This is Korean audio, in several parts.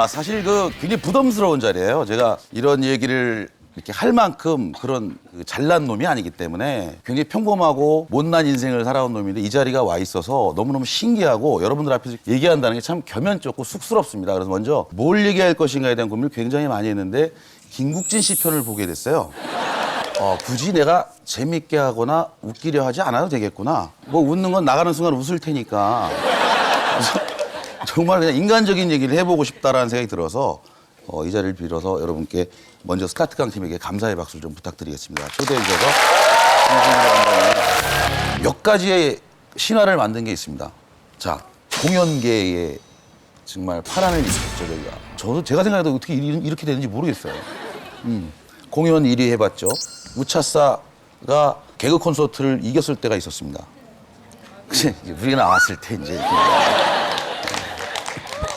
사실 굉장히 부담스러운 자리예요. 제가 이런 얘기를 이렇게 할 만큼 그런 잘난 놈이 아니기 때문에 굉장히 평범하고 못난 인생을 살아온 놈인데 이 자리가 와 있어서 너무너무 신기하고 여러분들 앞에서 얘기한다는 게 참 겸연쩍고 쑥스럽습니다. 그래서 먼저 뭘 얘기할 것인가에 대한 고민을 굉장히 많이 했는데 김국진 씨 편을 보게 됐어요. 굳이 내가 재밌게 하거나 웃기려 하지 않아도 되겠구나. 뭐 웃는 건 나가는 순간 웃을 테니까. 정말 그냥 인간적인 얘기를 해보고 싶다라는 생각이 들어서 이 자리를 빌어서 여러분께 먼저 스카트강 팀에게 감사의 박수를 좀 부탁드리겠습니다. 초대해 주셔서 몇 가지의 신화를 만든 게 있습니다. 자, 공연계에 정말 파란을 입혔죠, 저도 제가 생각해도 어떻게 이렇게 되는지 모르겠어요. 공연 1위 해봤죠. 우차사가 개그 콘서트를 이겼을 때가 있었습니다. 이제 우리가 나왔을 때 이제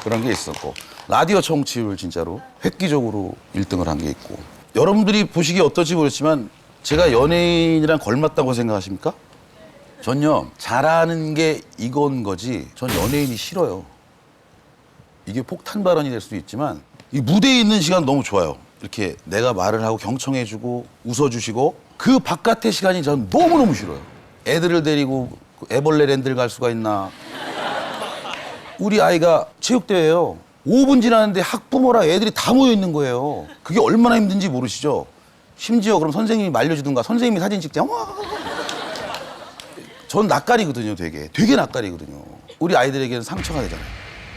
그런 게 있었고 라디오 청취율 진짜로 획기적으로 1등을 한 게 있고 여러분들이 보시기에 어떨지 모르겠지만 제가 연예인이랑 걸맞다고 생각하십니까? 전요 잘하는 게 이건 거지 전 연예인이 싫어요. 이게 폭탄 발언이 될 수도 있지만 이 무대에 있는 시간 너무 좋아요. 이렇게 내가 말을 하고 경청해주고 웃어주시고 그 바깥의 시간이 전 너무너무 싫어요. 애들을 데리고 애벌레랜드를 갈 수가 있나. 우리 아이가 체육대회예요. 5분 지났는데 학부모랑 애들이 다 모여 있는 거예요. 그게 얼마나 힘든지 모르시죠? 심지어 그럼 선생님이 말려주든가 선생님이 사진 찍자. 와. 전 낯가리거든요, 되게 낯가리거든요. 우리 아이들에게는 상처가 되잖아요.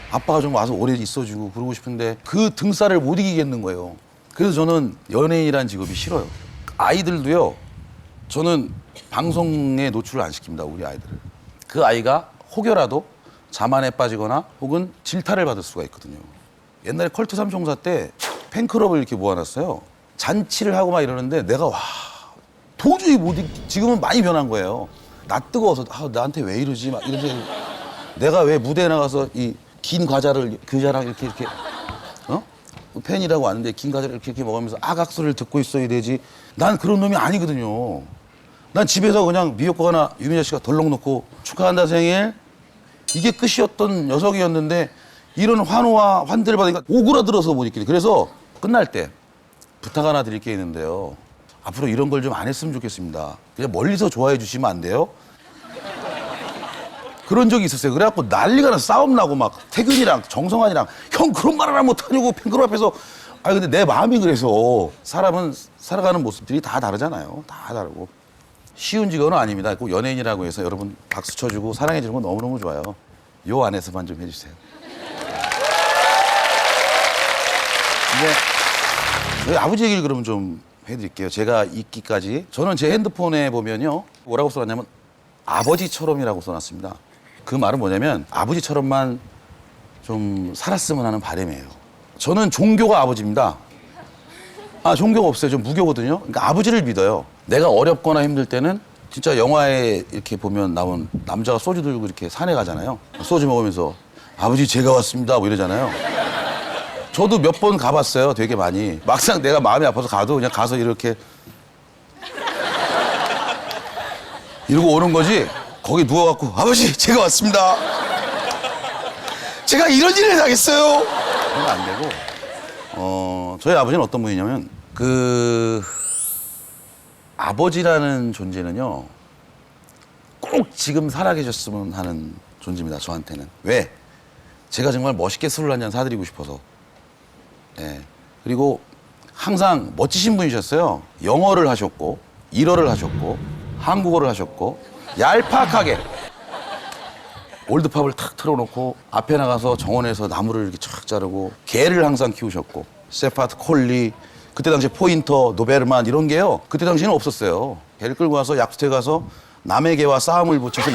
아빠가 좀 와서 오래 있어주고 그러고 싶은데 그 등살을 못 이기겠는 거예요. 그래서 저는 연예인이라는 직업이 싫어요. 아이들도요, 저는 방송에 노출을 안 시킵니다, 우리 아이들을. 그 아이가 혹여라도 자만에 빠지거나 혹은 질타를 받을 수가 있거든요. 옛날에 컬트 삼총사 때 팬클럽을 이렇게 모아놨어요. 잔치를 하고 막 이러는데 내가 도저히 지금은 많이 변한 거예요. 나 뜨거워서 나한테 왜 이러지? 막 이런 생각이. 내가 왜 무대에 나가서 이 긴 과자를 교자랑 이렇게 팬이라고 아는데 긴 과자를 이렇게 먹으면서 악악소리를 듣고 있어야 되지. 난 그런 놈이 아니거든요. 난 집에서 그냥 미역국 하나 유미자 씨가 덜렁 넣고 축하한다 생일. 이게 끝이었던 녀석이었는데 이런 환호와 환대를 받으니까 오그라들어서 못 있겠네. 그래서 끝날 때 부탁 하나 드릴 게 있는데요. 앞으로 이런 걸 좀 안 했으면 좋겠습니다. 그냥 멀리서 좋아해 주시면 안 돼요? 그런 적이 있었어요. 그래갖고 난리가 나서 싸움 나고 막 태균이랑 정성환이랑 형 그런 말 하나 못하냐고 팬클럽 앞에서. 근데 내 마음이 그래서 사람은 살아가는 모습들이 다 다르잖아요. 다 다르고. 쉬운 직업은 아닙니다. 꼭 연예인이라고 해서 여러분 박수 쳐주고 사랑해 주는 건 너무너무 좋아요. 요 안에서만 좀 해주세요. 근데 저희 아버지 얘기를 그러면 좀 해드릴게요. 제가 있기까지. 저는 제 핸드폰에 보면요. 뭐라고 써놨냐면 아버지처럼이라고 써놨습니다. 그 말은 뭐냐면 아버지처럼만 좀 살았으면 하는 바람이에요. 저는 종교가 아버지입니다. 종교가 없어요. 저 무교거든요. 그러니까 아버지를 믿어요. 내가 어렵거나 힘들 때는 진짜 영화에 이렇게 보면 나온 남자가 소주 들고 이렇게 산에 가잖아요. 소주 먹으면서 아버지 제가 왔습니다 뭐 이러잖아요. 저도 몇 번 가봤어요. 되게 많이. 막상 내가 마음이 아파서 가도 그냥 가서 이렇게 이러고 오는 거지. 거기 누워갖고 아버지 제가 왔습니다. 제가 이런 일을 당했어요. 그건 안 되고 저희 아버지는 어떤 분이냐면 아버지라는 존재는요 꼭 지금 살아계셨으면 하는 존재입니다. 저한테는. 왜? 제가 정말 멋있게 술을 한 잔 사드리고 싶어서. 예. 그리고 항상 멋지신 분이셨어요. 영어를 하셨고 일어를 하셨고 한국어를 하셨고 얄팍하게 올드팝을 탁 틀어놓고 앞에 나가서 정원에서 나무를 이렇게 쫙 자르고 개를 항상 키우셨고 세파트 콜리 그때 당시에 포인터 도베르만 이런 게요 그때 당시에는 없었어요. 개를 끌고 가서 약수터에 가서 남의 개와 싸움을 붙여서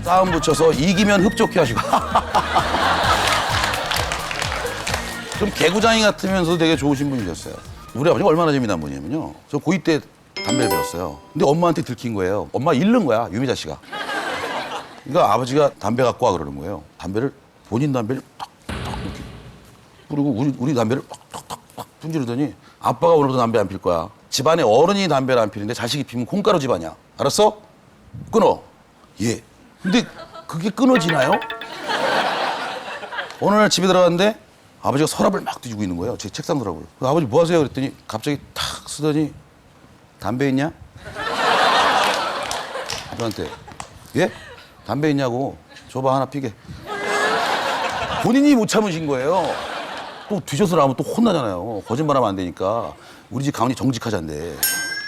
싸움 붙여서 이기면 흡족해 하시고 좀 개구장이 같으면서도 되게 좋으신 분이셨어요. 우리 아버지가 얼마나 재미난 분이냐면요. 저 고2 때 담배를 배웠어요. 근데 엄마한테 들킨 거예요. 엄마가 잃는 거야, 유미자 씨가. 그러니까 아버지가 담배 갖고 와 그러는 거예요. 본인 담배를 탁탁 이렇게 뿌리고 우리 담배를 탁탁탁 분지르더니 아빠가 오늘부터 담배 안 필 거야. 집안에 어른이 담배를 안 피는데 자식이 피면 콩가루 집안이야. 알았어? 끊어. 예. 근데 그게 끊어지나요? 어느 날 집에 들어갔는데 아버지가 서랍을 막 뒤지고 있는 거예요. 제 책상 서랍을. 아버지 뭐 하세요? 그랬더니 갑자기 탁 쓰더니 담배 있냐? 저한테 예? 담배 있냐고. 줘봐 하나 피게. 본인이 못 참으신 거예요. 또 뒤져서 나오면 또 혼나잖아요. 거짓말하면 안 되니까. 우리 집 가문이 정직하잔데.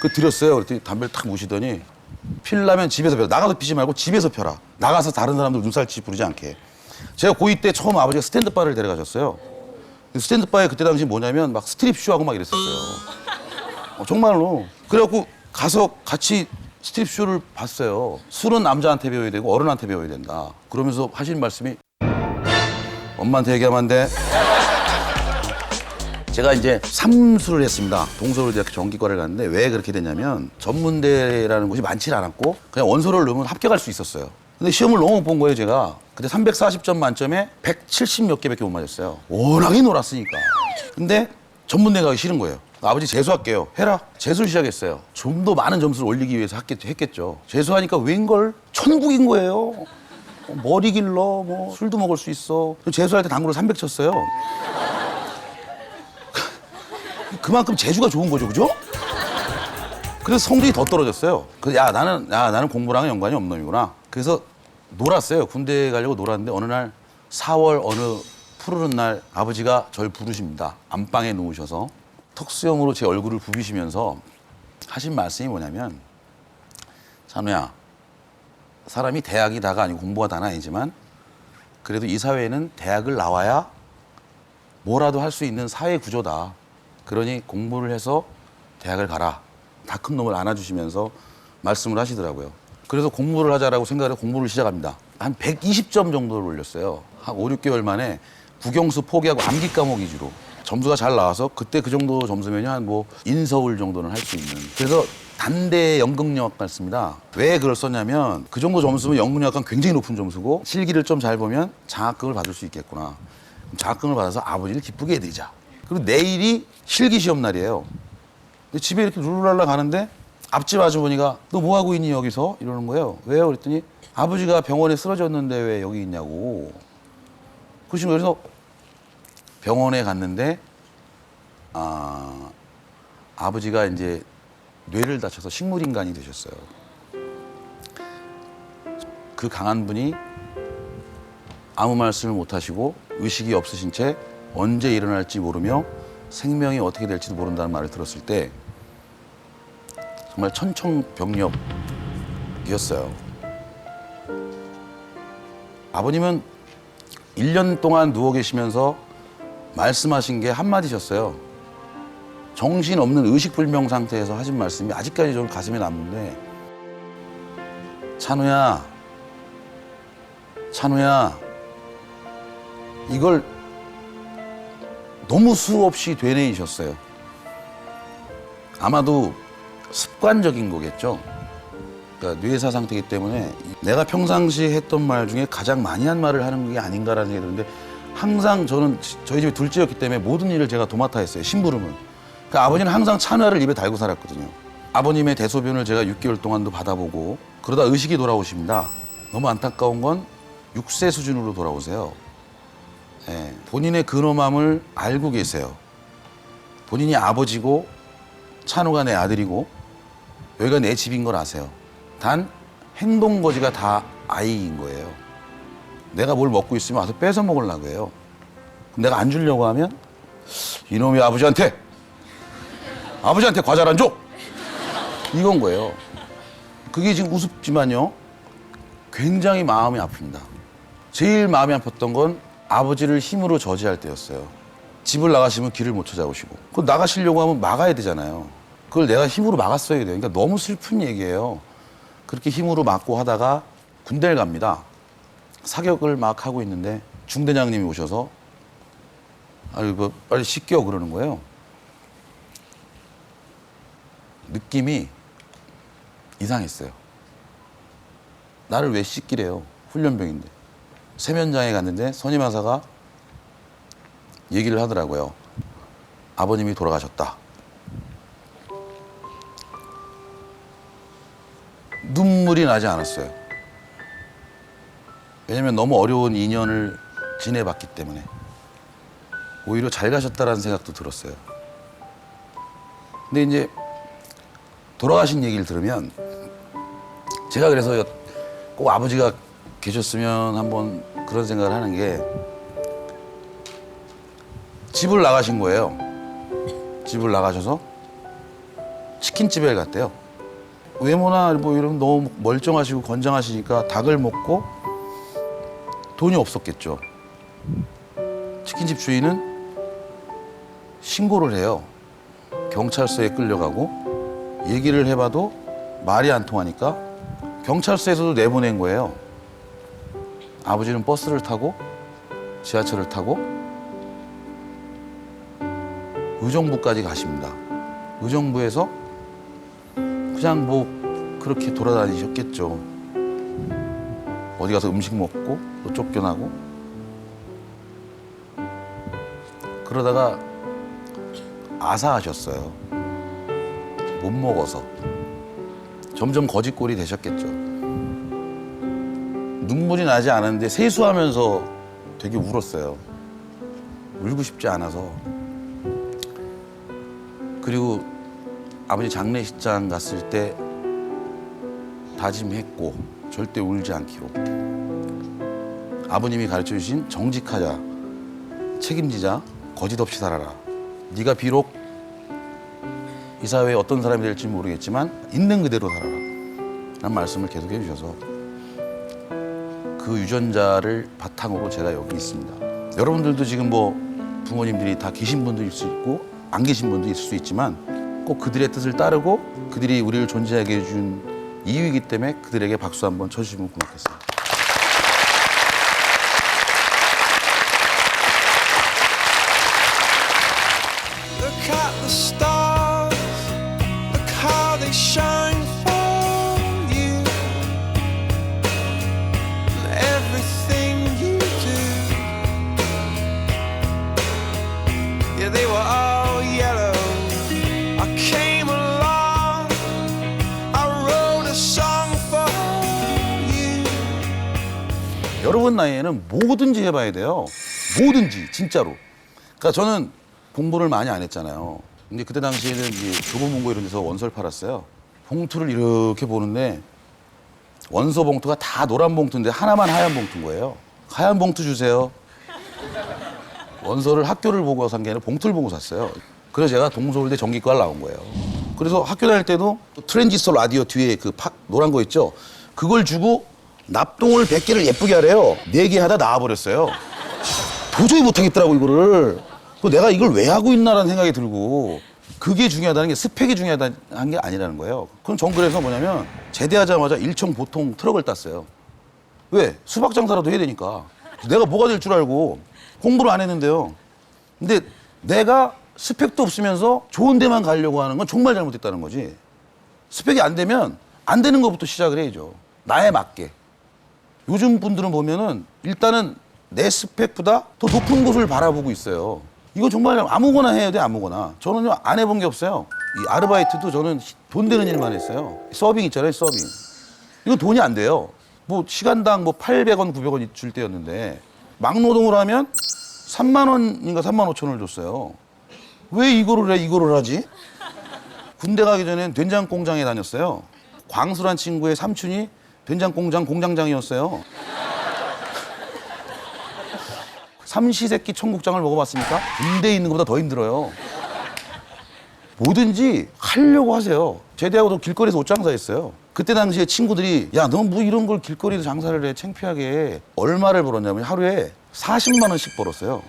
그 드렸어요. 그랬더니 담배를 탁 무시더니 피려면 집에서 펴라. 나가서 피지 말고 집에서 펴라. 나가서 다른 사람들 눈살치 부르지 않게. 제가 고2 때 처음 아버지가 스탠드바를 데려가셨어요. 스탠드바에 그때 당시 뭐냐면 막 스트립쇼하고 막 이랬었어요. 정말로. 그래갖고 가서 같이 스트립쇼를 봤어요. 술은 남자한테 배워야 되고 어른한테 배워야 된다. 그러면서 하시는 말씀이 엄마한테 얘기하면 안 돼. 제가 이제 삼수를 했습니다. 동서울대학교 전기과를 갔는데 왜 그렇게 됐냐면 전문대라는 곳이 많지 않았고 그냥 원서를 넣으면 합격할 수 있었어요. 근데 시험을 너무 못 본 거예요, 제가. 그때 340점 만점에 170 몇 개밖에 못 맞았어요. 워낙에 놀았으니까. 근데 전문대 가기 싫은 거예요. 아버지 재수할게요. 해라. 재수를 시작했어요. 좀 더 많은 점수를 올리기 위해서 했겠죠. 재수하니까 웬걸 천국인 거예요. 머리 길러, 뭐 술도 먹을 수 있어. 재수할 때 당구를 300 쳤어요. 그만큼 재주가 좋은 거죠, 그죠? 그래서 성적이 더 떨어졌어요. 나는 공부랑은 연관이 없는 놈이구나. 그래서 놀았어요. 군대에 가려고 놀았는데 어느 날 4월 어느 푸르른 날 아버지가 절 부르십니다. 안방에 누우셔서 턱수염으로 제 얼굴을 부비시면서 하신 말씀이 뭐냐면 찬우야, 사람이 대학이 다가 아니고 공부가 다는 아니지만 그래도 이 사회는 대학을 나와야 뭐라도 할 수 있는 사회 구조다. 그러니 공부를 해서 대학을 가라. 다 큰 놈을 안아주시면서 말씀을 하시더라고요. 그래서 공부를 하자라고 생각을 해서 공부를 시작합니다. 한 120점 정도를 올렸어요. 한 5, 6개월 만에 국영수 포기하고 암기 과목 위주로. 점수가 잘 나와서 그때 그 정도 점수면 한 뭐 인서울 정도는 할 수 있는. 그래서 단대 연극영화과 갔습니다. 왜 그걸 썼냐면 그 정도 점수면 연극영화과는 굉장히 높은 점수고 실기를 좀 잘 보면 장학금을 받을 수 있겠구나. 장학금을 받아서 아버지를 기쁘게 해드리자. 그리고 내일이 실기 시험 날이에요. 근데 집에 이렇게 룰루랄라 가는데 앞집 아주머니가 너 뭐 하고 있니 여기서? 이러는 거예요. 왜요? 그랬더니 아버지가 병원에 쓰러졌는데 왜 여기 있냐고. 그래서 병원에 갔는데 아버지가 이제 뇌를 다쳐서 식물인간이 되셨어요. 그 강한 분이 아무 말씀을 못 하시고 의식이 없으신 채 언제 일어날지 모르며 생명이 어떻게 될지도 모른다는 말을 들었을 때 정말 천청병력이었어요. 아버님은 1년 동안 누워 계시면서 말씀하신 게 한마디셨어요. 정신없는 의식불명 상태에서 하신 말씀이 아직까지 좀 가슴에 남는데 찬우야 이걸 너무 수없이 되뇌이셨어요. 아마도 습관적인 거겠죠. 그러니까 뇌사 상태이기 때문에 내가 평상시에 했던 말 중에 가장 많이 한 말을 하는 게 아닌가라는 생각이 드는데 항상 저는 저희 집에 둘째였기 때문에 모든 일을 제가 도맡아 했어요. 심부름을. 그러니까 아버지는 항상 찬우야를 입에 달고 살았거든요. 아버님의 대소변을 제가 6개월 동안도 받아보고 그러다 의식이 돌아오십니다. 너무 안타까운 건 6세 수준으로 돌아오세요. 네, 본인의 근엄함을 알고 계세요. 본인이 아버지고 찬우가 내 아들이고 여기가 내 집인 걸 아세요. 단 행동거지가 다 아이인 거예요. 내가 뭘 먹고 있으면 와서 뺏어 먹으려고 해요. 내가 안 주려고 하면 이놈이 아버지한테 과자를 안 줘! 이건 거예요. 그게 지금 우습지만요. 굉장히 마음이 아픕니다. 제일 마음이 아팠던 건 아버지를 힘으로 저지할 때였어요. 집을 나가시면 길을 못 찾아오시고. 그걸 나가시려고 하면 막아야 되잖아요. 그걸 내가 힘으로 막았어야 돼요. 그러니까 너무 슬픈 얘기예요. 그렇게 힘으로 막고 하다가 군대를 갑니다. 사격을 막 하고 있는데 중대장님이 오셔서 아이고 빨리 씻겨 그러는 거예요. 느낌이 이상했어요. 나를 왜 씻기래요? 훈련병인데. 세면장에 갔는데 선임하사가 얘기를 하더라고요. 아버님이 돌아가셨다. 눈물이 나지 않았어요. 왜냐면 너무 어려운 2년을 지내봤기 때문에 오히려 잘 가셨다라는 생각도 들었어요. 근데 이제 돌아가신 얘기를 들으면 제가 그래서 꼭 아버지가 계셨으면 한번 그런 생각을 하는 게 집을 나가신 거예요. 집을 나가셔서 치킨집에 갔대요. 외모나 뭐 이런 너무 멀쩡하시고 건장하시니까 닭을 먹고 돈이 없었겠죠. 치킨집 주인은 신고를 해요. 경찰서에 끌려가고 얘기를 해봐도 말이 안 통하니까 경찰서에서도 내보낸 거예요. 아버지는 버스를 타고 지하철을 타고 의정부까지 가십니다. 의정부에서 그냥 뭐 그렇게 돌아다니셨겠죠. 어디 가서 음식 먹고 또 쫓겨나고 그러다가 아사하셨어요. 못 먹어서. 점점 거짓골이 되셨겠죠. 눈물이 나지 않았는데 세수하면서 되게 울었어요. 울고 싶지 않아서. 그리고 아버지 장례식장 갔을 때 다짐했고 절대 울지 않기로. 아버님이 가르쳐 주신 정직하자, 책임지자, 거짓 없이 살아라. 네가 비록 이 사회에 어떤 사람이 될지 모르겠지만 있는 그대로 살아라 라는 말씀을 계속 해주셔서 그 유전자를 바탕으로 제가 여기 있습니다. 여러분들도 지금 뭐 부모님들이 다 계신 분도 있을 수 있고 안 계신 분도 있을 수 있지만 꼭 그들의 뜻을 따르고 그들이 우리를 존재하게 해준 이유이기 때문에 그들에게 박수 한번 쳐주시면 고맙겠습니다. Look at the stars, look how they shine for you. And everything you do, yeah, they were all yellow. I came along, I wrote a song for you. 여러분 나이에는 뭐든지 해봐야 돼요. 뭐든지 진짜로. 그러니까 저는 공부를 많이 안 했잖아요. 근데 그때 당시에는 이제 교보문고 이런 데서 원서를 팔았어요. 봉투를 이렇게 보는데 원서 봉투가 다 노란 봉투인데 하나만 하얀 봉투인 거예요. 하얀 봉투 주세요. 원서를 학교를 보고 산 게 아니라 봉투를 보고 샀어요. 그래서 제가 동서울대 전기과를 나온 거예요. 그래서 학교 다닐 때도 트랜지스터 라디오 뒤에 그 노란 거 있죠? 그걸 주고 납동을 100개를 예쁘게 하래요. 4개 하다 나와버렸어요. 도저히 못하겠더라고 이거를. 내가 이걸 왜 하고 있나라는 생각이 들고 그게 중요하다는 게 스펙이 중요하다는 게 아니라는 거예요. 그럼 전 그래서 뭐냐면 제대하자마자 일청 보통 트럭을 땄어요. 왜? 수박 장사라도 해야 되니까. 내가 뭐가 될 줄 알고 공부를 안 했는데요. 근데 내가 스펙도 없으면서 좋은 데만 가려고 하는 건 정말 잘못했다는 거지. 스펙이 안 되면 안 되는 것부터 시작을 해야죠. 나에 맞게. 요즘 분들은 보면은 일단은 내 스펙보다 더 높은 곳을 바라보고 있어요. 이거 정말 아무거나 해야 돼, 아무거나. 저는 안 해본 게 없어요. 이 아르바이트도 저는 돈 되는 일만 했어요. 서빙 있잖아요, 서빙. 이거 돈이 안 돼요. 뭐 시간당 뭐 800원, 900원 줄 때였는데 막노동을 하면 3만 원인가 3만 5천 원을 줬어요. 왜 이거를 해, 이거를 하지? 군대 가기 전엔 된장 공장에 다녔어요. 광수란 친구의 삼촌이 된장 공장 공장장이었어요. 삼시세끼 청국장을 먹어봤습니까? 군대에 있는 것보다 더 힘들어요. 뭐든지 하려고 하세요. 제대하고도 길거리에서 옷 장사했어요. 그때 당시에 친구들이 야, 너 뭐 이런 걸 길거리에서 장사를 해, 창피하게. 얼마를 벌었냐면 하루에 40만 원씩 벌었어요.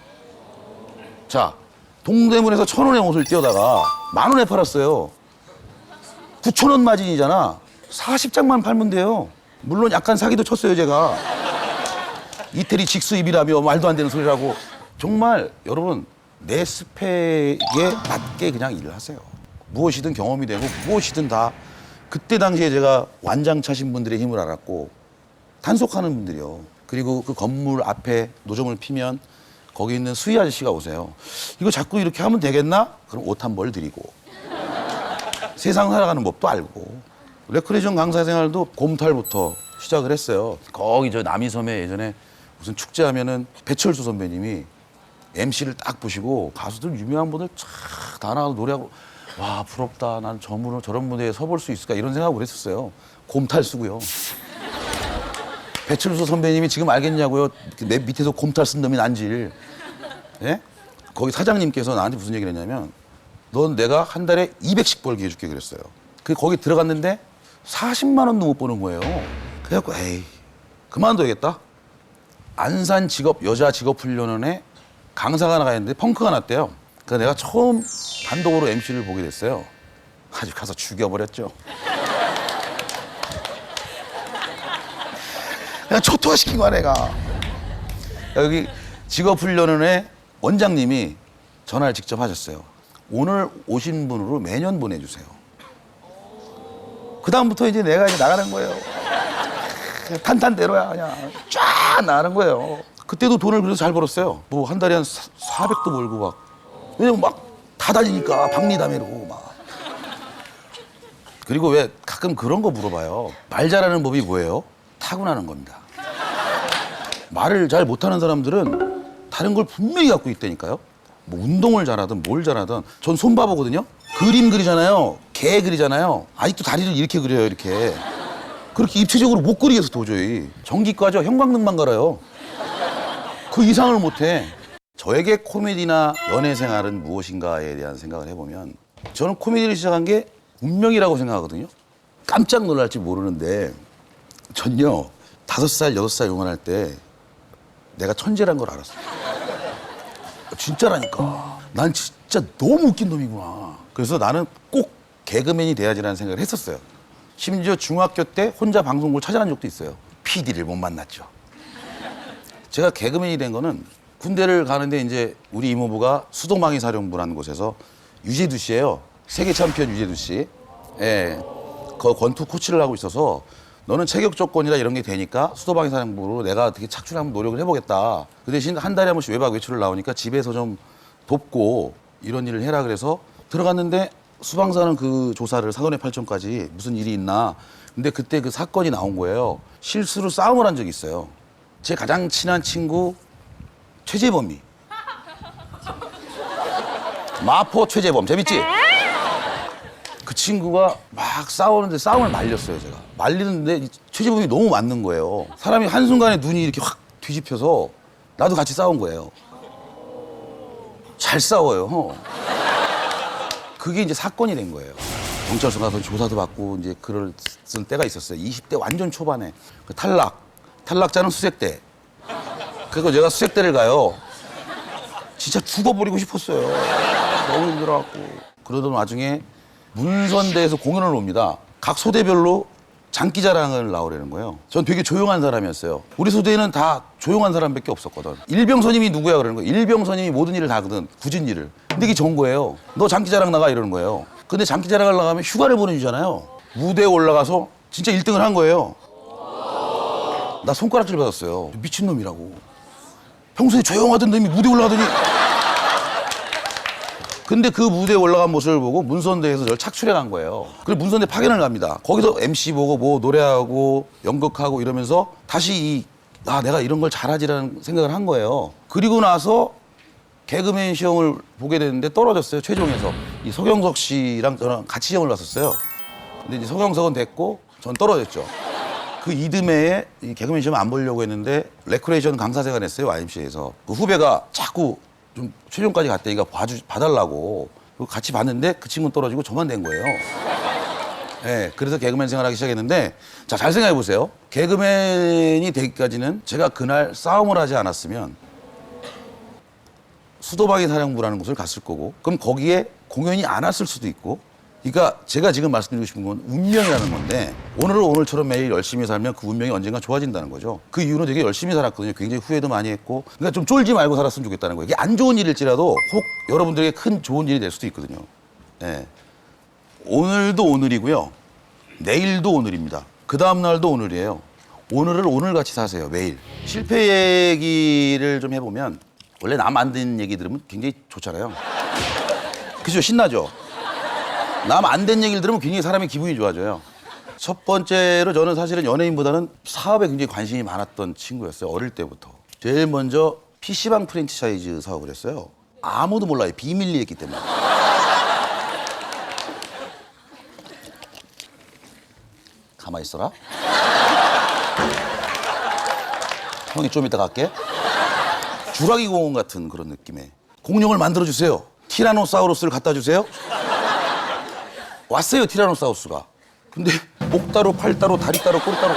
자, 동대문에서 1,000원의 옷을 띄어다가 10,000원에 팔았어요. 9,000원 마진이잖아. 40장만 팔면 돼요. 물론 약간 사기도 쳤어요, 제가. 이태리 직수입이라며 말도 안 되는 소리를 하고. 정말 여러분 내 스펙에 맞게 그냥 일을 하세요. 무엇이든 경험이 되고 무엇이든 다. 그때 당시에 제가 완장 차신 분들의 힘을 알았고 단속하는 분들이요. 그리고 그 건물 앞에 노점을 피면 거기 있는 수희 아저씨가 오세요. 이거 자꾸 이렇게 하면 되겠나? 그럼 옷 한 벌 드리고 세상 살아가는 법도 알고 레크레이션 강사 생활도 곰탈부터 시작을 했어요. 거기 저 남이섬에 예전에 무슨 축제하면은 배철수 선배님이 MC를 딱 보시고 가수들 유명한 분들 다 나가서 노래하고 와 부럽다. 난 저런 무대에 서볼 수 있을까 이런 생각을 했었어요. 곰탈 쓰고요. 배철수 선배님이 지금 알겠냐고요. 내 밑에서 곰탈 쓴 놈이 난질. 예? 거기 사장님께서 나한테 무슨 얘기를 했냐면 넌 내가 한 달에 200씩 벌게 해줄게 그랬어요. 거기 들어갔는데 40만 원도 못 버는 거예요. 그래갖고 에이 그만둬야겠다. 안산 여자 직업훈련원에 강사가 나가는데 펑크가 났대요. 그래서 내가 처음 단독으로 MC를 보게 됐어요. 아주 가서 죽여버렸죠. 그냥 초토화시킨 거야 내가. 여기 직업훈련원의 원장님이 전화를 직접 하셨어요. 오늘 오신 분으로 매년 보내주세요. 그 다음부터 이제 내가 나가는 거예요. 탄탄대로야 그냥 쫙 나가는 거예요. 그때도 돈을 그래서 잘 벌었어요. 뭐 한 달에 한 400도 벌고 막. 왜냐면 막 다 다니니까 박리담회로 막. 그리고 왜 가끔 그런 거 물어봐요. 말 잘하는 법이 뭐예요? 타고나는 겁니다. 말을 잘 못하는 사람들은 다른 걸 분명히 갖고 있다니까요. 뭐 운동을 잘하든 뭘 잘하든. 전 손바보거든요. 그림 그리잖아요. 개 그리잖아요. 아직도 다리를 이렇게 그려요 이렇게. 그렇게 입체적으로 못 그리겠어 도저히. 전기과죠. 형광등만 갈아요. 그 이상을 못해. 저에게 코미디나 연애 생활은 무엇인가에 대한 생각을 해보면 저는 코미디를 시작한 게 운명이라고 생각하거든요. 깜짝 놀랄지 모르는데 전요 5살, 6살 요만할 때 내가 천재란 걸 알았어요. 진짜라니까. 난 진짜 너무 웃긴 놈이구나. 그래서 나는 꼭 개그맨이 돼야지라는 생각을 했었어요. 심지어 중학교 때 혼자 방송국을 찾아간 적도 있어요. PD를 못 만났죠. 제가 개그맨이 된 거는 군대를 가는데 이제 우리 이모부가 수도망이 사령부라는 곳에서 유재두 씨예요. 세계 챔피언 유재두 씨. 예. 그 권투 코치를 하고 있어서 너는 체격 조건이라 이런 게 되니까 수도방위 사령부로 내가 어떻게 착출을 한번 노력을 해보겠다. 그 대신 한 달에 한 번씩 외박 외출을 나오니까 집에서 좀 돕고 이런 일을 해라 그래서 들어갔는데 수방사는 그 조사를 사돈의 8점까지 무슨 일이 있나. 근데 그때 그 사건이 나온 거예요. 실수로 싸움을 한 적이 있어요. 제 가장 친한 친구 최재범이. 마포 최재범 재밌지? 그 친구가 막 싸우는데 싸움을 말렸어요 제가. 말리는데 최재범이 너무 맞는 거예요. 사람이 한순간에 눈이 이렇게 확 뒤집혀서 나도 같이 싸운 거예요. 잘 싸워요. 그게 이제 사건이 된 거예요. 경찰서 가서 조사도 받고 이제 글을 쓴 때가 있었어요. 20대 완전 초반에. 그 탈락자는 수색대. 그래서 제가 수색대를 가요. 진짜 죽어버리고 싶었어요. 너무 힘들어갖고. 그러던 와중에 문선대에서 공연을 옵니다. 각 소대별로 장기자랑을 나오려는 거예요. 전 되게 조용한 사람이었어요. 우리 소대에는 다 조용한 사람밖에 없었거든. 일병선임이 누구야 그러는 거예요. 일병선임이 모든 일을 다 하거든. 굳은 일을. 근데 이게 전 거예요. 너 장기자랑 나가 이러는 거예요. 근데 장기자랑을 나가면 휴가를 보내주잖아요. 무대에 올라가서 진짜 1등을 한 거예요. 나 손가락질 받았어요. 미친놈이라고. 평소에 조용하던 놈이 무대에 올라가더니 근데 그 무대에 올라간 모습을 보고 문선대에서 저를 착출해 간 거예요. 그래서 문선대 파견을 갑니다. 거기서 MC 보고 뭐 노래하고 연극하고 이러면서 다시 내가 이런 걸 잘하지라는 생각을 한 거예요. 그리고 나서 개그맨 시험을 보게 됐는데 떨어졌어요. 최종에서. 이 서경석 씨랑 저랑 같이 시험을 봤었어요. 근데 이제 서경석은 됐고 전 떨어졌죠. 그 이듬해에 이 개그맨 시험 안 보려고 했는데 레크레이션 강사제가 냈어요. YMCA에서. 그 후배가 자꾸 좀 최종까지 갔다니까 봐달라고. 같이 봤는데 그 친구는 떨어지고 저만 된 거예요. 네, 그래서 개그맨 생활하기 시작했는데 자, 잘 생각해 보세요. 개그맨이 되기까지는 제가 그날 싸움을 하지 않았으면 수도방위 사령부라는 곳을 갔을 거고 그럼 거기에 공연이 안 왔을 수도 있고 그러니까 제가 지금 말씀드리고 싶은 건 운명이라는 건데 오늘을 오늘처럼 매일 열심히 살면 그 운명이 언젠가 좋아진다는 거죠. 그 이유는 되게 열심히 살았거든요. 굉장히 후회도 많이 했고 그러니까 좀 쫄지 말고 살았으면 좋겠다는 거예요. 이게 안 좋은 일일지라도 혹 여러분들에게 큰 좋은 일이 될 수도 있거든요. 네. 오늘도 오늘이고요. 내일도 오늘입니다. 그 다음 날도 오늘이에요. 오늘을 오늘같이 사세요. 매일. 실패 얘기를 좀 해보면 원래 남 안 된 얘기 들으면 굉장히 좋잖아요. 그죠? 신나죠? 남 안 된 얘기를 들으면 굉장히 사람의 기분이 좋아져요. 첫 번째로 저는 사실은 연예인보다는 사업에 굉장히 관심이 많았던 친구였어요. 어릴 때부터. 제일 먼저 PC방 프랜차이즈 사업을 했어요. 아무도 몰라요. 비밀리에 했기 때문에. 가만히 있어라. 형이 좀 이따 갈게. 주라기 공원 같은 그런 느낌의 공룡을 만들어주세요. 티라노사우루스를 갖다 주세요. 왔어요, 티라노사우루스가. 근데 목 따로 팔 따로 다리 따로 꼬리 따로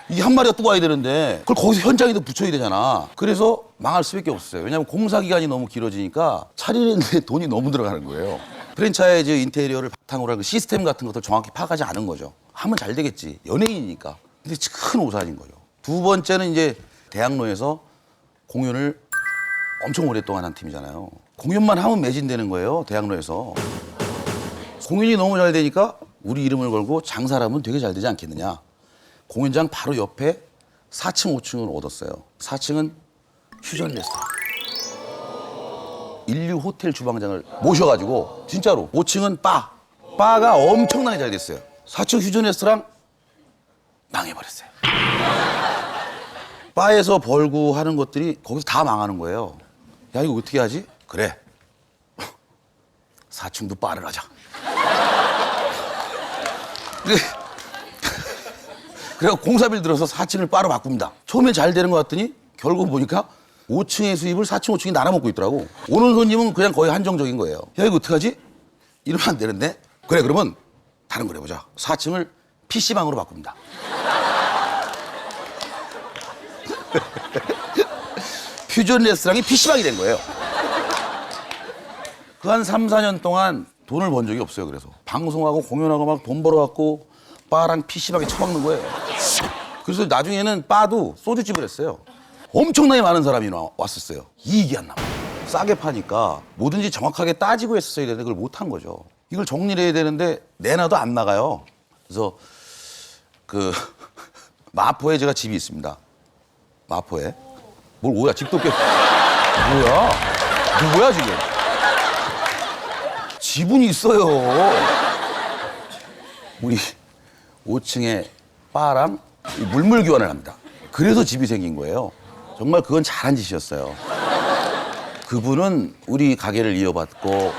이게 한 마리가 또 와야 되는데 그걸 거기서 현장에도 붙여야 되잖아. 그래서 망할 수밖에 없었어요. 왜냐하면 공사 기간이 너무 길어지니까 차리는데 돈이 너무 들어가는 거예요. 프랜차이즈 인테리어를 바탕으로 한 그 시스템 같은 것들 정확히 파악하지 않은 거죠. 하면 잘 되겠지. 연예인이니까. 근데 큰 오산인 거죠. 두 번째는 이제 대학로에서 공연을 엄청 오랫동안 한 팀이잖아요. 공연만 하면 매진되는 거예요. 대학로에서. 공연이 너무 잘 되니까 우리 이름을 걸고 장사를 하면 되게 잘 되지 않겠느냐. 공연장 바로 옆에 4층, 5층을 얻었어요. 4층은 퓨전 레스토랑. 인류 호텔 주방장을 모셔가지고 진짜로 5층은 바. 바가 엄청나게 잘 됐어요. 4층 퓨전 레스토랑 망해버렸어요. 바에서 벌고 하는 것들이 거기서 다 망하는 거예요. 야, 이거 어떻게 하지? 그래. 4층도 바를 하자. 그래서 공사비를 들어서 4층을 바로 바꿉니다. 처음엔 잘 되는 것 같더니 결국 보니까 5층의 수입을 4층, 5층이 나눠 먹고 있더라고. 오는 손님은 그냥 거의 한정적인 거예요. 야, 이거 어떡하지? 이러면 안 되는데? 그래, 그러면 다른 걸 해보자. 4층을 PC방으로 바꿉니다. 퓨전 레스토랑이 PC방이 된 거예요. 그 한 3, 4년 동안 돈을 번 적이 없어요. 그래서 방송하고 공연하고 막 돈 벌어갖고 바랑 PC방에 처박는 거예요. 그래서 나중에는 바도 소주집을 했어요. 엄청나게 많은 사람이 왔었어요. 이익이 안 나와요. 싸게 파니까 뭐든지 정확하게 따지고 했었어야 되는데 그걸 못한 거죠. 이걸 정리를 해야 되는데 내놔도 안 나가요. 그래서 그 마포에 제가 집이 있습니다. 마포에. 뭘 오야, 집도 없게. 뭐야? 누구야, 지금? 지분이 있어요. 우리 5층에 바랑 물물 교환을 합니다. 그래서 집이 생긴 거예요. 정말 그건 잘한 짓이었어요. 그분은 우리 가게를 이어받고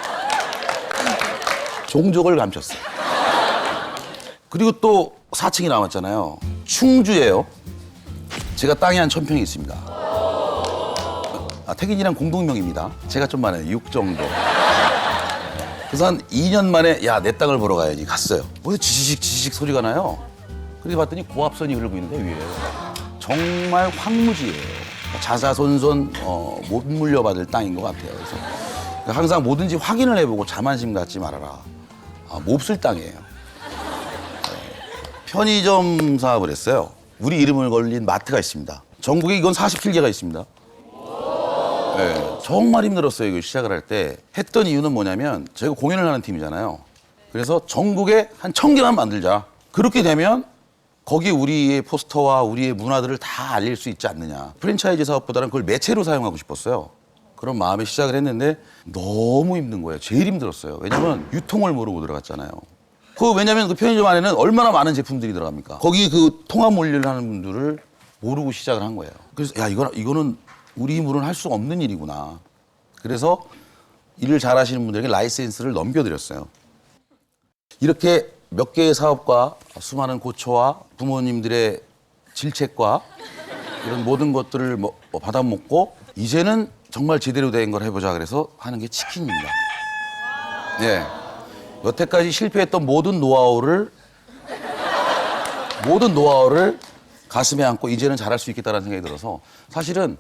종족을 감췄어요. 그리고 또 4층이 남았잖아요. 충주예요. 제가 땅이 한 1000평이 있습니다. 태균이랑 공동명입니다. 제가 좀 많아요. 6 정도. 그래서 한 2년 만에 야, 내 땅을 보러 가야지 갔어요. 어디서 지지직 소리가 나요. 그렇게 봤더니 고압선이 흐르고 있는데 위에 정말 황무지예요. 자자손손 못 물려받을 땅인 것 같아요. 그래서 항상 뭐든지 확인을 해보고 자만심 갖지 말아라. 몹쓸 땅이에요. 편의점 사업을 했어요. 우리 이름을 걸린 마트가 있습니다. 전국에 이건 47개가 있습니다. 네, 정말 힘들었어요. 이걸 시작을 할 때. 했던 이유는 뭐냐면 저희가 공연을 하는 팀이잖아요. 그래서 전국에 한 1000개만 만들자. 그렇게 되면 거기 우리의 포스터와 우리의 문화들을 다 알릴 수 있지 않느냐. 프랜차이즈 사업보다는 그걸 매체로 사용하고 싶었어요. 그런 마음에 시작을 했는데 너무 힘든 거예요. 제일 힘들었어요. 왜냐면 유통을 모르고 들어갔잖아요. 왜냐면 그 편의점 안에는 얼마나 많은 제품들이 들어갑니까? 거기 그 통합 물류를 하는 분들을 모르고 시작을 한 거예요. 그래서 야, 이거는 우리 힘으로는 할 수 없는 일이구나. 그래서 일을 잘하시는 분들에게 라이센스를 넘겨드렸어요. 이렇게 몇 개의 사업과 수많은 고초와 부모님들의 질책과 이런 모든 것들을 받아먹고 이제는 정말 제대로 된 걸 해보자 그래서 하는 게 치킨입니다. 네. 여태까지 실패했던 모든 노하우를 가슴에 안고 이제는 잘할 수 있겠다는 생각이 들어서 사실은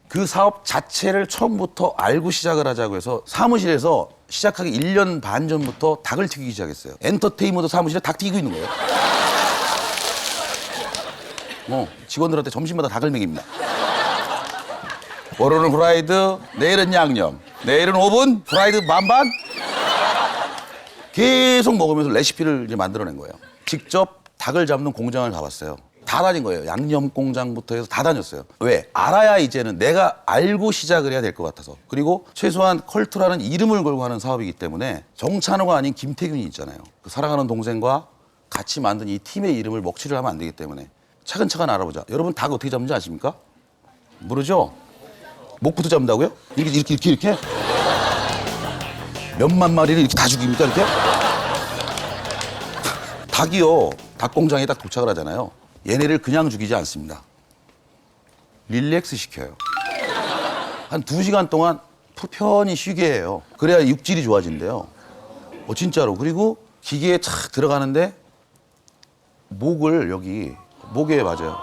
그 사업 자체를 처음부터 알고 시작을 하자고 해서 사무실에서 시작하기 1년 반 전부터 닭을 튀기기 시작했어요. 엔터테인먼트 사무실에 닭 튀기고 있는 거예요. 직원들한테 점심마다 닭을 먹입니다. 오늘은 프라이드, 내일은 양념, 내일은 오븐, 프라이드 반반. 계속 먹으면서 레시피를 이제 만들어낸 거예요. 직접 닭을 잡는 공장을 가봤어요. 다 다닌 거예요. 양념 공장부터 해서 다 다녔어요. 왜? 알아야 이제는 내가 알고 시작을 해야 될 것 같아서. 그리고 최소한 컬투라는 이름을 걸고 하는 사업이기 때문에 정찬호가 아닌 김태균이 있잖아요. 그 사랑하는 동생과 같이 만든 이 팀의 이름을 먹칠을 하면 안 되기 때문에 차근차근 알아보자. 여러분 닭 어떻게 잡는지 아십니까? 모르죠? 목부터 잡는다고요? 이렇게? 몇만 마리를 이렇게 다 죽입니까, 이렇게? 닭이요, 닭 공장에 딱 도착을 하잖아요. 얘네를 그냥 죽이지 않습니다. 릴렉스 시켜요. 한 2시간 동안 편히 쉬게 해요. 그래야 육질이 좋아진대요. 진짜로. 그리고 기계에 착 들어가는데 목을 여기, 목에 맞아요.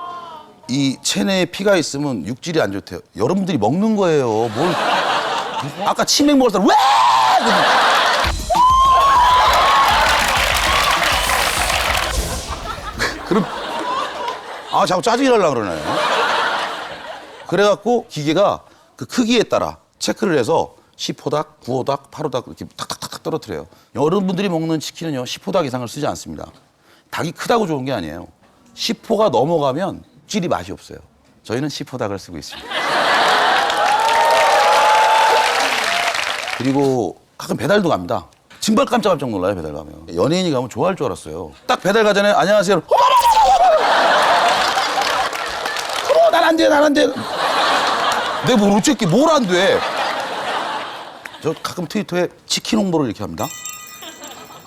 이 체내에 피가 있으면 육질이 안 좋대요. 여러분들이 먹는 거예요. 뭘. 아까 치맥 먹을 사람, 왜! 그럼, 자꾸 짜증이 나려고 그러네. 그래갖고 기계가 그 크기에 따라 체크를 해서 10호닭, 9호닭, 8호닭 이렇게 탁탁탁 떨어뜨려요. 여러분들이 먹는 치킨은요, 10호닭 이상을 쓰지 않습니다. 닭이 크다고 좋은 게 아니에요. 10호가 넘어가면 질이 맛이 없어요. 저희는 10호닭을 쓰고 있습니다. 그리고 가끔 배달도 갑니다. 정말 깜짝깜짝 놀라요, 배달 가면. 연예인이 가면 좋아할 줄 알았어요. 딱 배달 가잖아요. 안녕하세요. 난 안 돼. 내가 뭘 어쨌게 뭘 안 돼. 저 가끔 트위터에 치킨 홍보를 이렇게 합니다.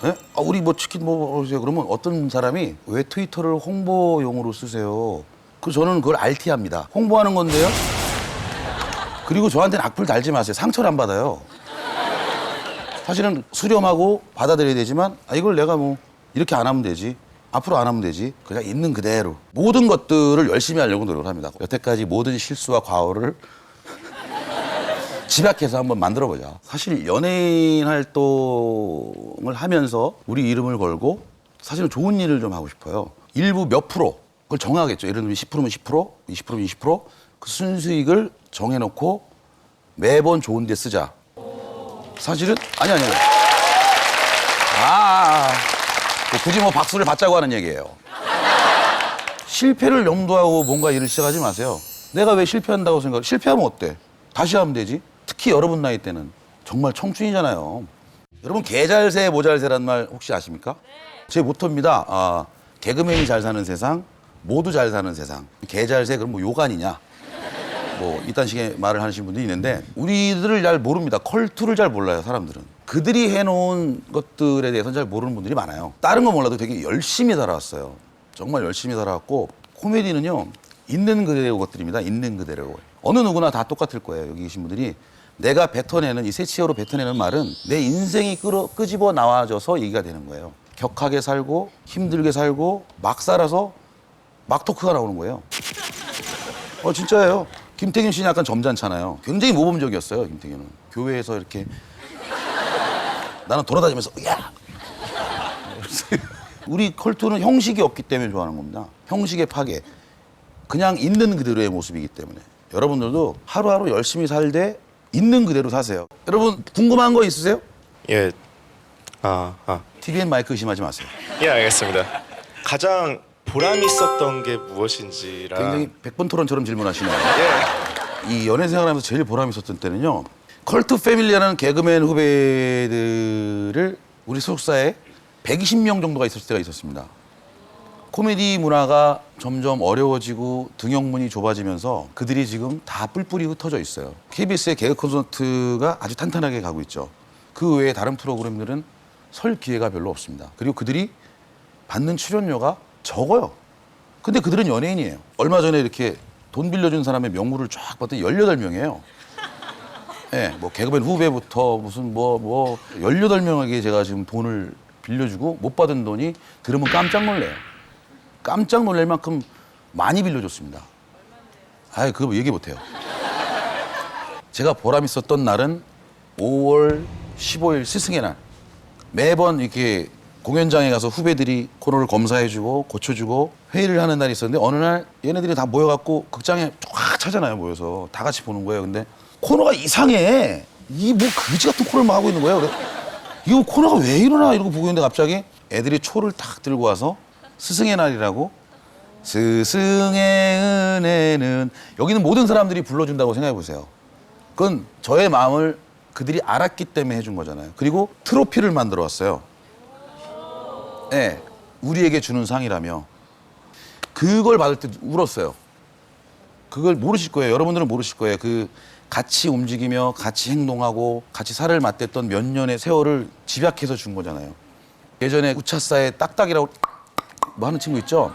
네? 우리 뭐 치킨 뭐 하세요? 그러면 어떤 사람이 왜 트위터를 홍보용으로 쓰세요? 저는 그걸 RT합니다. 홍보하는 건데요. 그리고 저한테는 악플 달지 마세요. 상처를 안 받아요. 사실은 수렴하고 받아들여야 되지만 이걸 내가 뭐 이렇게 안 하면 되지. 앞으로 안 하면 되지. 그냥 있는 그대로. 모든 것들을 열심히 하려고 노력을 합니다. 여태까지 모든 실수와 과오를 집약해서 한번 만들어보자. 사실 연예인 활동을 하면서 우리 이름을 걸고 사실은 좋은 일을 좀 하고 싶어요. 일부 몇 프로 그걸 정하겠죠. 예를 들면 10%면 10%, 20%면 20%. 그 순수익을 정해놓고 매번 좋은 데 쓰자. 사실은 아니. 굳이 뭐 박수를 받자고 하는 얘기예요. 실패를 염두하고 뭔가 일을 시작하지 마세요. 내가 왜 실패한다고 생각해? 실패하면 어때? 다시 하면 되지. 특히 여러분 나이 때는 정말 청춘이잖아요. 여러분 개잘세 모잘세란 말 혹시 아십니까? 제 모토입니다. 개그맨이 잘 사는 세상, 모두 잘 사는 세상. 개잘세 그럼 뭐 요간이냐? 뭐 이딴 식의 말을 하시는 분들이 있는데 우리들을 잘 모릅니다. 컬투를 잘 몰라요, 사람들은. 그들이 해놓은 것들에 대해서는 잘 모르는 분들이 많아요. 다른 거 몰라도 되게 열심히 살아왔어요. 정말 열심히 살아왔고 코미디는요. 있는 그대로 것들입니다. 있는 그대로. 어느 누구나 다 똑같을 거예요. 여기 계신 분들이 내가 뱉어내는 이 세치어로 뱉어내는 말은 내 인생이 끄집어 나와져서 얘기가 되는 거예요. 격하게 살고 힘들게 살고 막 살아서 막 토크가 나오는 거예요. 진짜예요. 김태균 씨는 약간 점잖잖아요. 굉장히 모범적이었어요. 김태균은 교회에서 이렇게 나는 돌아다니면서 야 우리 컬투는 형식이 없기 때문에 좋아하는 겁니다. 형식의 파괴. 그냥 있는 그대로의 모습이기 때문에 여러분들도 하루하루 열심히 살되 있는 그대로 사세요. 여러분 궁금한 거 있으세요? 예. TVN 마이크 의심하지 마세요. 예, 알겠습니다. 가장 보람 있었던 게 무엇인지랑 굉장히 100번 토론처럼 질문하시네요. 예. 이 연애 생활하면서 제일 보람 있었던 때는요. 컬투 패밀리라는 개그맨 후배들을 우리 소속사에 120명 정도가 있을 때가 있었습니다. 코미디 문화가 점점 어려워지고 등용문이 좁아지면서 그들이 지금 다 뿔뿔이 흩어져 있어요. KBS의 개그 콘서트가 아주 탄탄하게 가고 있죠. 그 외에 다른 프로그램들은 설 기회가 별로 없습니다. 그리고 그들이 받는 출연료가 적어요. 근데 그들은 연예인이에요. 얼마 전에 이렇게 돈 빌려준 사람의 명부를 쫙 봤더니 18명이에요. 네, 뭐 개그맨 후배부터 무슨 뭐 18명에게 제가 지금 돈을 빌려주고 못 받은 돈이 들으면 깜짝 놀래요. 깜짝 놀랄 만큼 많이 빌려줬습니다. 그거 뭐 얘기 못해요. 제가 보람 있었던 날은 5월 15일 스승의 날. 매번 이렇게 공연장에 가서 후배들이 코너를 검사해주고 고쳐주고 회의를 하는 날이 있었는데 어느 날 얘네들이 다 모여갖고 극장에 쫙 차잖아요. 모여서 다 같이 보는 거예요. 근데 코너가 이상해. 이 뭐 그지 같은 코너를 막 하고 있는 거예요. 그래서 이거 코너가 왜 이러나 이러고 보고 있는데 갑자기 애들이 초를 탁 들고 와서 스승의 날이라고 스승의 은혜는 여기는 모든 사람들이 불러준다고 생각해 보세요. 그건 저의 마음을 그들이 알았기 때문에 해준 거잖아요. 그리고 트로피를 만들어 왔어요. 네, 우리에게 주는 상이라며 그걸 받을 때 울었어요. 그걸 모르실 거예요. 여러분들은 모르실 거예요. 그 같이 움직이며 같이 행동하고 같이 살을 맞댔던 몇 년의 세월을 집약해서 준 거잖아요. 예전에 우차사에 딱딱이라고 뭐 하는 친구 있죠?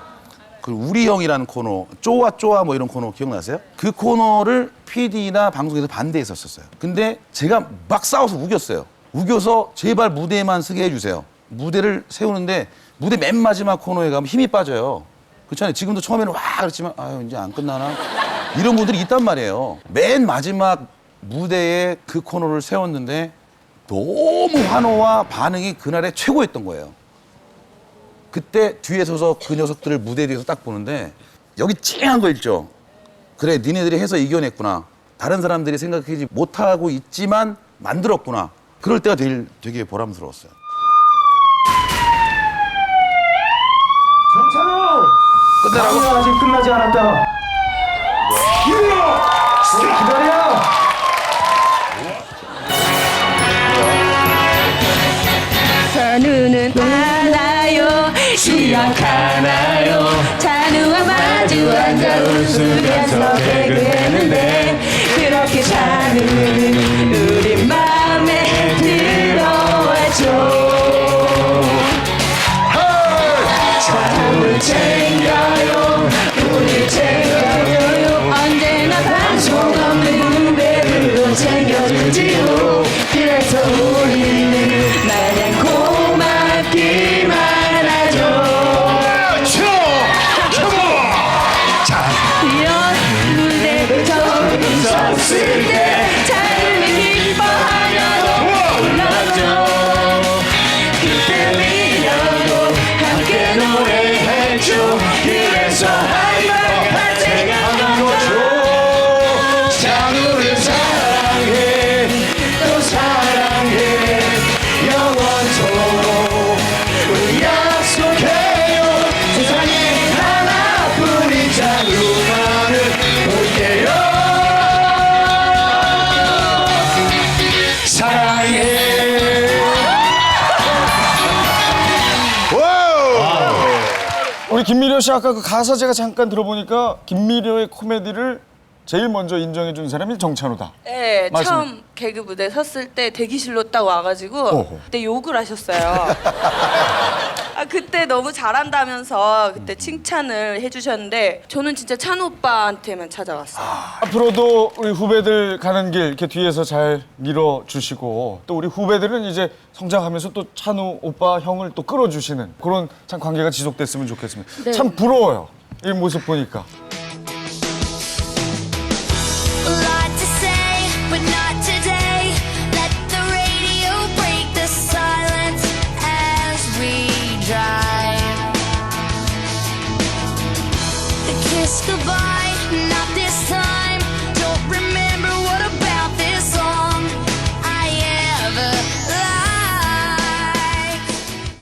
그 우리 형이라는 코너, 쪼아 쪼아 뭐 이런 코너 기억나세요? 그 코너를 PD나 방송에서 반대했었어요. 근데 제가 막 싸워서 우겼어요. 우겨서 제발 무대에만 서게 해주세요. 무대를 세우는데 무대 맨 마지막 코너에 가면 힘이 빠져요. 그렇잖아요. 지금도 처음에는 와 그랬지만 아유 이제 안 끝나나? 이런 분들이 있단 말이에요. 맨 마지막 무대에 그 코너를 세웠는데 너무 환호와 반응이 그날에 최고였던 거예요. 그때 뒤에 서서 그 녀석들을 무대 뒤에서 딱 보는데 여기 찡한 거 있죠? 그래 니네들이 해서 이겨냈구나. 다른 사람들이 생각하지 못하고 있지만 만들었구나. 그럴 때가 되게 보람스러웠어요. 정찬호! 끝내라고? 아직 끝나지 않았다. 기다려! 찬우는 알아요 시작하나요 찬우와 마주 앉아 웃으면서 개그했는데 그렇게 찬우는 우리 맘에 들어와줘 찬우 챙겨요 우리 챙겨줘요 언제나 방송 없는 무대들도 챙겨주지요 그래서 우리는 마냥 고맙기만 하죠 이런 무대를 처음 섰을 때 찬우는 기뻐하며 불렀죠 그때 미련도 함께 노래했죠 그래서 할 말 생각나죠 찬우를 사랑해 또 사랑해 영원토록 우리 약속해요 세상에 하나뿐인 찬우만을 볼게요 사랑해 우리 김미려 씨 아까 그 가사 제가 잠깐 들어보니까 김미려의 코미디를 제일 먼저 인정해준 사람이 정찬호다. 네, 맞습니다. 처음 개그 무대 섰을 때 대기실로 딱 와가지고 어허. 그때 욕을 하셨어요. 아, 그때 너무 잘한다면서 그때 칭찬을 해주셨는데 저는 진짜 찬우 오빠한테만 찾아왔어요. 앞으로도 우리 후배들 가는 길 이렇게 뒤에서 잘 밀어주시고 또 우리 후배들은 이제 성장하면서 또 찬우 오빠 형을 또 끌어주시는 그런 참 관계가 지속됐으면 좋겠습니다. 네. 참 부러워요. 이 모습 보니까. A lot to say, but not today. Let the radio break the silence as we drive. The kiss goodbye.